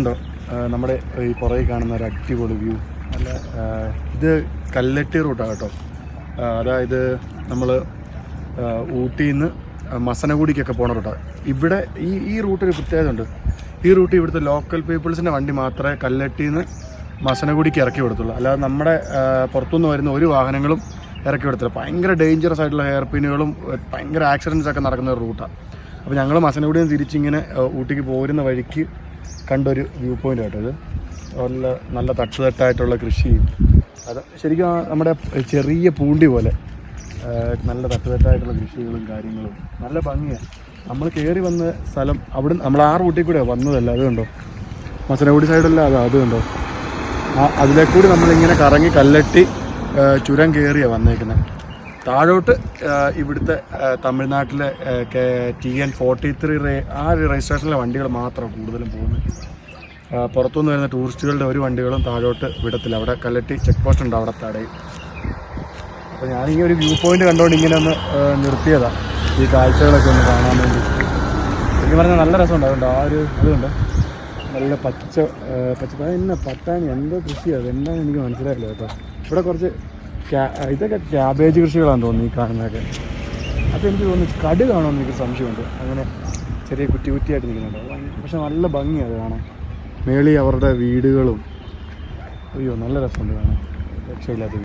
ഉണ്ടോ നമ്മുടെ ഈ പുറകെ കാണുന്ന ഒരു അടിപൊളി വ്യൂ. നല്ല ഇത് കല്ലട്ടി റൂട്ടാണ് കേട്ടോ. അതായത് നമ്മൾ ഊട്ടിയിൽ നിന്ന് മസനഗുഡിക്കൊക്കെ പോണ റൂട്ടാണ്. ഇവിടെ ഈ റൂട്ടൊരു പ്രത്യേകത ഉണ്ട്. ഈ റൂട്ട് ഇവിടുത്തെ ലോക്കൽ പീപ്പിൾസിൻ്റെ വണ്ടി മാത്രമേ കല്ലട്ടിയിൽ നിന്ന് മസനഗുഡിക്ക് ഇറക്കി വിടത്തുള്ളൂ. അല്ലാതെ നമ്മുടെ പുറത്തുനിന്ന് വരുന്ന ഒരു വാഹനങ്ങളും ഇറക്കി വിടത്തില്ല. ഭയങ്കര ഡേഞ്ചറസ് ആയിട്ടുള്ള ഹെയർ പിന്നുകളും ഭയങ്കര ആക്സിഡൻറ്റ്സ് ഒക്കെ നടക്കുന്ന ഒരു റൂട്ടാണ്. അപ്പോൾ ഞങ്ങൾ മസനഗുഡിയിൽ നിന്ന് തിരിച്ചിങ്ങനെ ഊട്ടിക്ക് പോരുന്ന വഴിക്ക് കണ്ടൊരു വ്യൂ പോയിൻ്റ് കേട്ടോ. ഇത് നല്ല തട്ടുതട്ടായിട്ടുള്ള കൃഷിയും അത് ശരിക്കും നമ്മുടെ ചെറിയ പൂണ്ടി പോലെ നല്ല തട്ടുതട്ടായിട്ടുള്ള കൃഷികളും കാര്യങ്ങളും നല്ല ഭംഗിയാണ്. നമ്മൾ കയറി വന്ന സ്ഥലം അവിടെ നമ്മൾ ആ റൂട്ടിൽ കൂടെ വന്നതല്ല. അത് കണ്ടോ, മസനഗുഡി സൈഡല്ല, അത് കണ്ടോ, അതിലേക്കൂടി നമ്മളിങ്ങനെ കറങ്ങി കല്ലട്ടി ചുരം കയറിയാണ് വന്നേക്കുന്നത്. താഴോട്ട് ഇവിടുത്തെ തമിഴ്നാട്ടിലെ TN43 ആ ഒരു രജിസ്ട്രേഷനിലെ വണ്ടികൾ മാത്രം കൂടുതലും പോകുന്നത്. പുറത്തുനിന്ന് വരുന്ന ടൂറിസ്റ്റുകളുടെ ഒരു വണ്ടികളും താഴോട്ട് വിടത്തില്ല. അവിടെ കല്ലട്ടി ചെക്ക് പോസ്റ്റ് ഉണ്ട്, അവിടെ തടയും. അപ്പോൾ ഞാനീ ഒരു വ്യൂ പോയിൻ്റ് കണ്ടുകൊണ്ട് ഇങ്ങനെ ഒന്ന് നിർത്തിയതാണ്, ഈ കാഴ്ചകളൊക്കെ ഒന്ന് കാണാൻ വേണ്ടി. എനിക്ക് പറഞ്ഞാൽ നല്ല രസമുണ്ട്. അതുകൊണ്ട് അതുകൊണ്ട് നല്ല പച്ച എന്നാ പട്ടാണി എന്തോ കൃഷിയാണ്, അതെന്താണെന്ന് എനിക്ക് മനസ്സിലായില്ല കേട്ടോ. ഇവിടെ കുറച്ച് ഇതൊക്കെ ക്യാബേജ് കൃഷികളാണെന്ന് തോന്നുന്നു ഈ കാണുന്നതൊക്കെ. അപ്പോൾ എനിക്ക് തോന്നുന്നു കട് കാണുമെന്ന് എനിക്ക് സംശയമുണ്ട്. അങ്ങനെ ചെറിയ കുറ്റിയായിട്ട് നിൽക്കുന്നുണ്ട്. പക്ഷെ നല്ല ഭംഗിയാണ് അത് കാണാൻ. മേളി അവരുടെ വീടുകളും, അയ്യോ നല്ല രസമുണ്ട് കാണാൻ, രക്ഷയില്ലാത്ത.